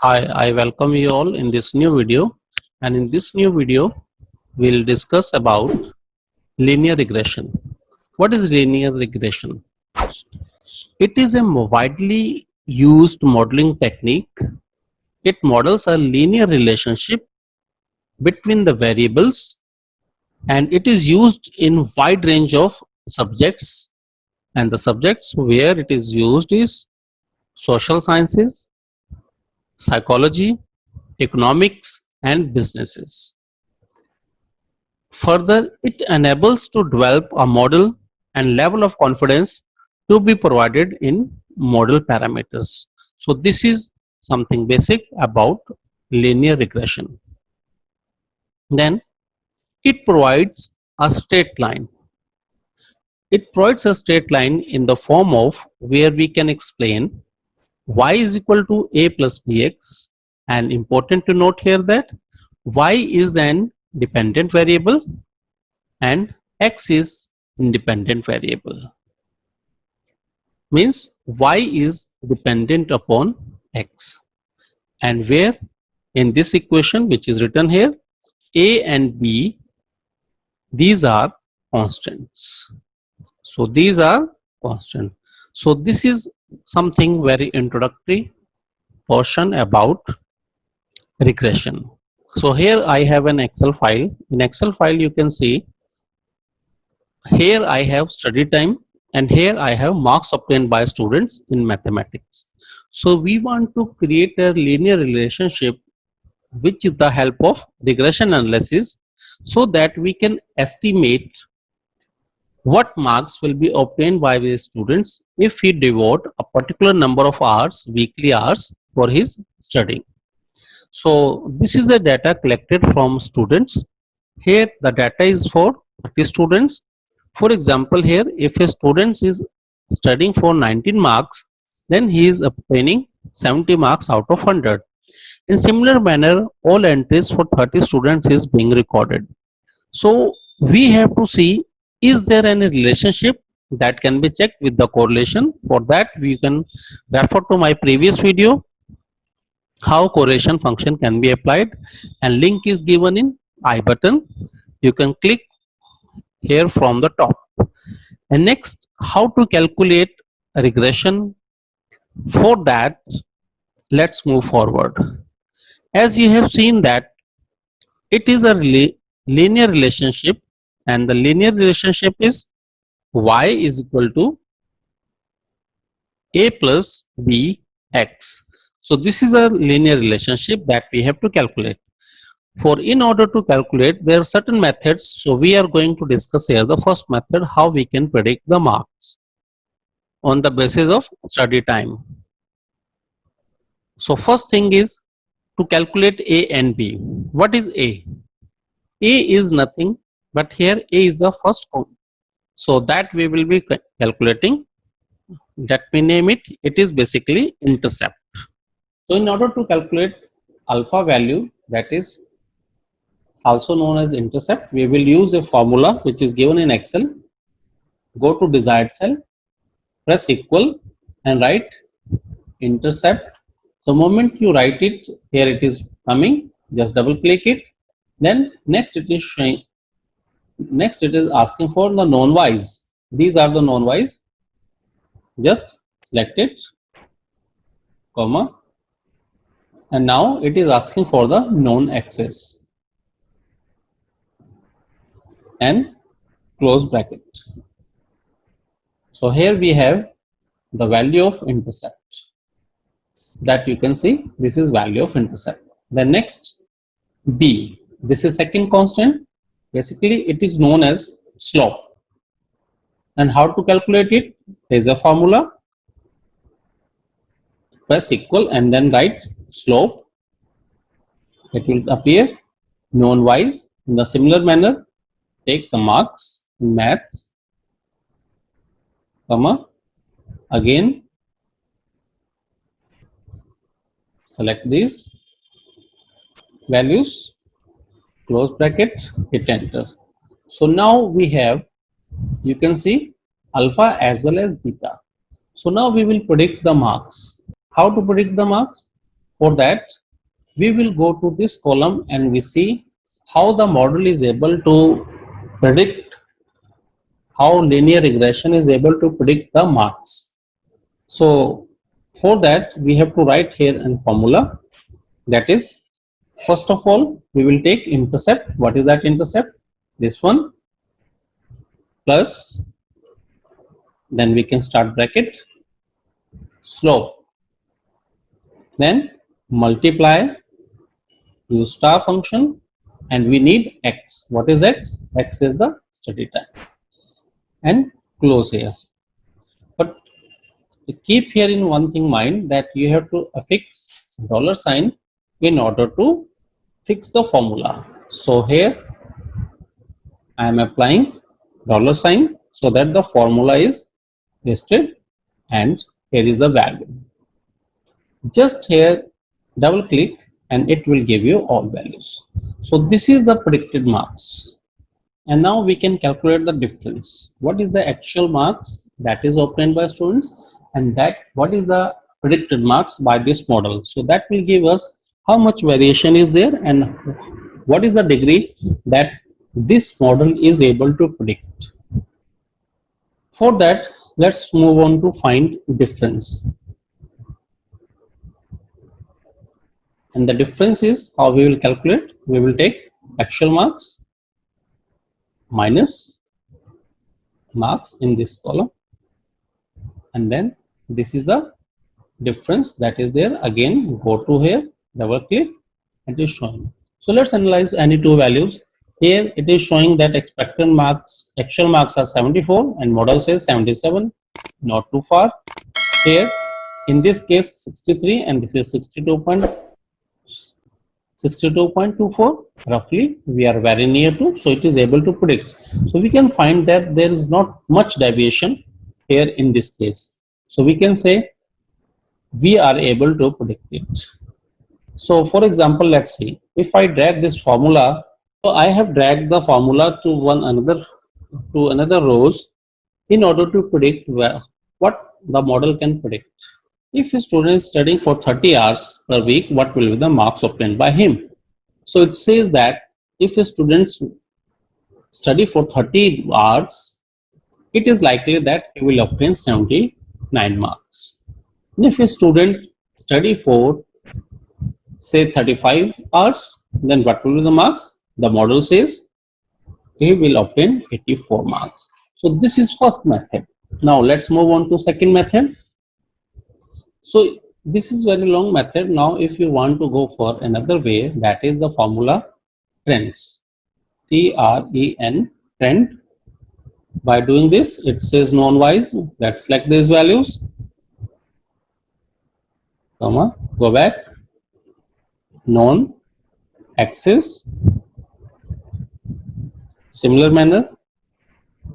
Hi, I welcome you all in this new video, and in this new video we'll discuss about linear regression. What is linear regression? It is a widely used modeling technique. It models a linear relationship between the variables, and it is used in wide range of subjects, and the subjects where it is used is social sciences, psychology, economics and businesses. Further, it enables to develop a model and level of confidence to be provided in model parameters. So this is something basic about linear regression. Then it provides a straight line. It provides a straight line in the form of where we can explain y is equal to a plus bx, and important to note here that y is an dependent variable and x is independent variable, means y is dependent upon x, and where in this equation which is written here, a and b, these are constants. So these are constant. So this is something very introductory portion about regression. So here I have an Excel file. In Excel file you can see here I have study time and here I have marks obtained by students in mathematics. So we want to create a linear relationship which is the help of regression analysis, so that we can estimate what marks will be obtained by the students if he devote a particular number of hours, weekly hours, for his studying. So this is the data collected from students. Here the data is for 30 students. For example, here if a student is studying for 19 marks, then he is obtaining 70 marks out of 100. In similar manner, all entries for 30 students is being recorded. So we have to see, is there any relationship that can be checked with the correlation. For that we can refer to my previous video, how correlation function can be applied, and link is given in I button. You can click here from the top. And next, how to calculate regression. For that, let's move forward. As you have seen that it is a linear relationship, and the linear relationship is y is equal to a plus b x. So this is a linear relationship that we have to calculate. For in order to calculate, there are certain methods. So we are going to discuss here the first method, how we can predict the marks on the basis of study time. So first thing is to calculate a and b. What is a? A is nothing, but here a is the first count. So that we will be calculating. Let me name it. It is basically intercept. So in order to calculate alpha value, that is also known as intercept, we will use a formula which is given in Excel. Go to desired cell, press equal and write intercept. The moment you write it, here it is coming, just double click it. Then next it is showing, next it is asking for the known y's. These are the known y's. Just select it, comma, and now it is asking for the known x's and close bracket. So here we have the value of intercept, that you can see this is value of intercept. The next b, this is second constant. Basically it is known as slope, and how to calculate it? There is a formula. Press equal and then write slope. It will appear known y's. In the similar manner, take the marks in maths, comma, again select these values, close bracket, hit enter. So now we have, you can see alpha as well as beta. So now we will predict the marks. How to predict the marks? For that, we will go to this column and we see how the model is able to predict, how linear regression is able to predict the marks. So for that, we have to write here a formula. That is, first of all, we will take intercept. What is that intercept? This one plus, then we can start bracket, slope, then multiply, use star function, and we need x. What is x? X is the study time, and close here. But keep here in one thing mind, that you have to affix dollar sign in order to fix the formula. So here I am applying dollar sign so that the formula is pasted, and here is the value. Just here double click and it will give you all values. So this is the predicted marks, and now we can calculate the difference. What is the actual marks that is obtained by students, and that what is the predicted marks by this model? So that will give us how much variation is there and what is the degree that this model is able to predict. For that, let's move on to find difference. And the difference is how we will calculate. We will take actual marks minus marks in this column, and then this is the difference that is there. Again, go to here, double click, and it is showing. So let's analyze any two values. Here it is showing that expected marks, actual marks are 74 and model says 77, not too far. Here in this case 63 and this is 62.24, roughly we are very near to, so it is able to predict. So we can find that there is not much deviation here in this case. So we can say we are able to predict it. So for example, let's see, if I drag this formula, so I have dragged the formula to another rows in order to predict what the model can predict. If a student is studying for 30 hours per week, what will be the marks obtained by him? So it says that if a student study for 30 hours, it is likely that he will obtain 79 marks. And if a student study for say 35 hours, then what will be the marks? The model says he will obtain 84 marks. So this is first method. Now let's move on to second method. So this is very long method. Now if you want to go for another way, that is the formula trends, TREN, trend. By doing this, it says known wise. Let's select these values, comma, go back, known, axis, similar manner,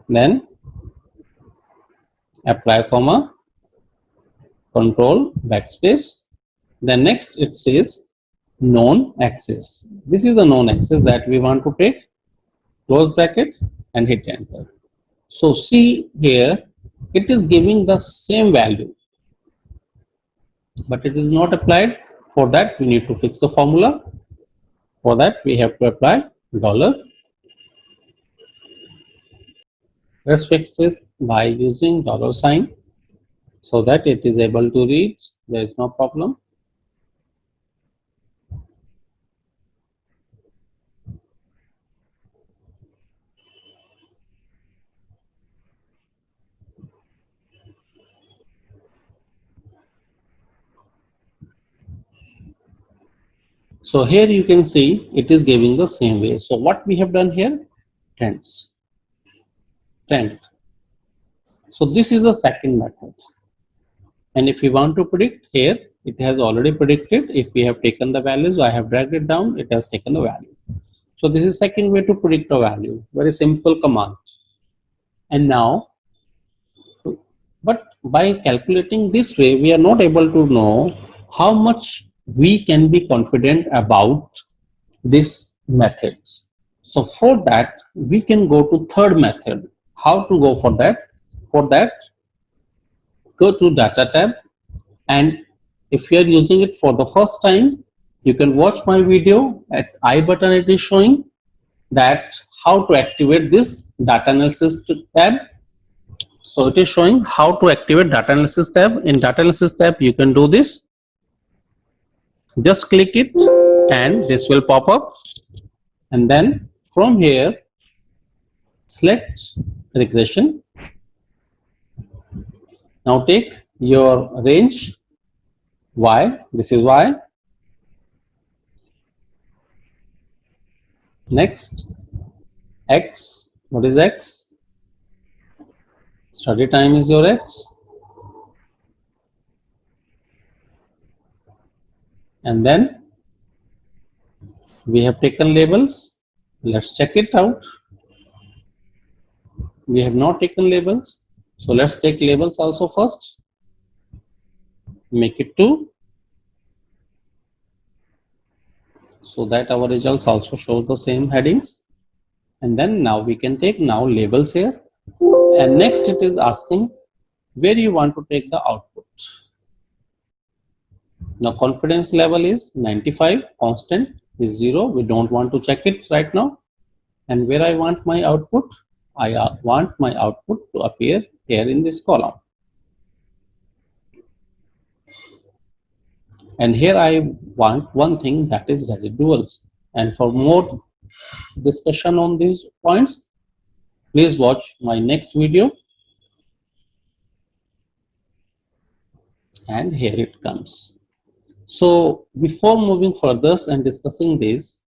then apply, comma, control, backspace. Then next it says known axis. This is the known axis that we want to take, close bracket and hit enter. So see here, it is giving the same value, but it is not applied. For that we need to fix the formula. For that we have to apply dollar. Let's fix it by using dollar sign so that it is able to read. There is no problem. So here you can see it is giving the same way. So what we have done here, trends, trend. So this is the second method. And if we want to predict, here it has already predicted. If we have taken the values, I have dragged it down, it has taken the value. So this is second way to predict a value, very simple command. And now, but by calculating this way, we are not able to know how much we can be confident about this methods. So for that, we can go to third method. How to go for that? For that, go to data tab, and if you are using it for the first time, you can watch my video. At I button it is showing that how to activate this data analysis tab. So it is showing how to activate data analysis tab. In data analysis tab, you can do this. Just click it and this will pop up, and then from here select regression. Now take your range Y, this is Y. Next X, what is X? Study time is your X. And then we have taken labels. Let's check it out. We have not taken labels. So let's take labels also first. Make it 2. So that our results also show the same headings. And then now we can take now labels here. And next it is asking where you want to take the output. Now confidence level is 95, constant is 0. We don't want to check it right now. And where I want my output, I want my output to appear here in this column. And here I want one thing, that is residuals. And for more discussion on these points, please watch my next video. And here it comes. So before moving further and discussing this,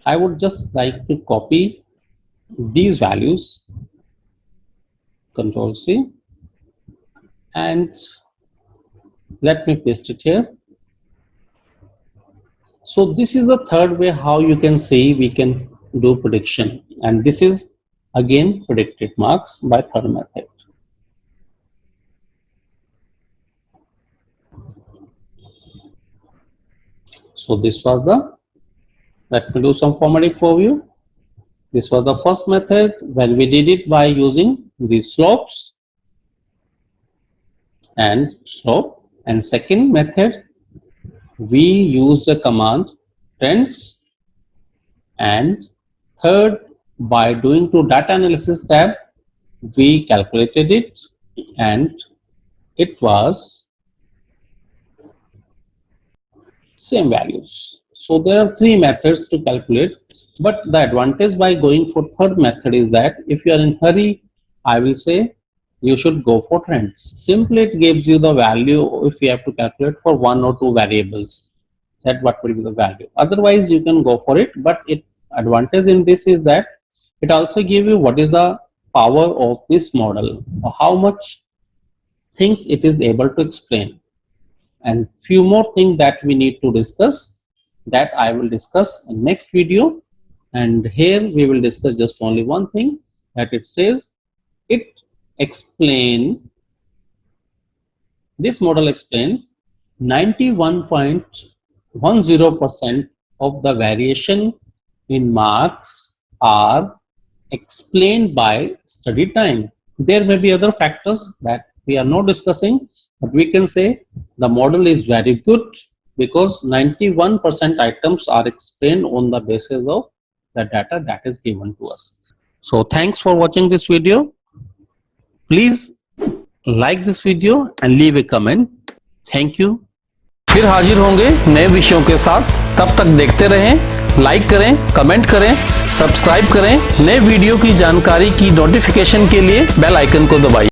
I would just like to copy these values, Control C, and let me paste it here. So this is the third way how you can see we can do prediction, and this is again predicted marks by third method. So this was the, let me do some formatting for you. This was the first method when we did it by using these slopes and slope, and second method we used the command trends, and third by doing to data analysis tab we calculated it and it was same values. So there are 3 methods to calculate, but the advantage by going for third method is that if you are in hurry, I will say you should go for trends. Simply it gives you the value if you have to calculate for 1 or 2 variables, that what will be the value. Otherwise you can go for it, but it advantage in this is that it also give you what is the power of this model, or how much things it is able to explain. And few more things that we need to discuss, that I will discuss in next video. And here we will discuss just only one thing, that it says it explain, this model explain 91.10% of the variation in marks are explained by study time. There may be other factors that we are not discussing, but we can say the model is very good because 91% items are explained on the basis of the data that is given to us. So thanks for watching this video. Please like this video and leave a comment. Thank you. फिर हाजिर होंगे नए विषयों के साथ, तब तक देखते रहें, लाइक करें, कमेंट करें, सब्सक्राइब करें। नए वीडियो की जानकारी की नोटिफिकेशन के लिए बेल आइकन को दबाइए।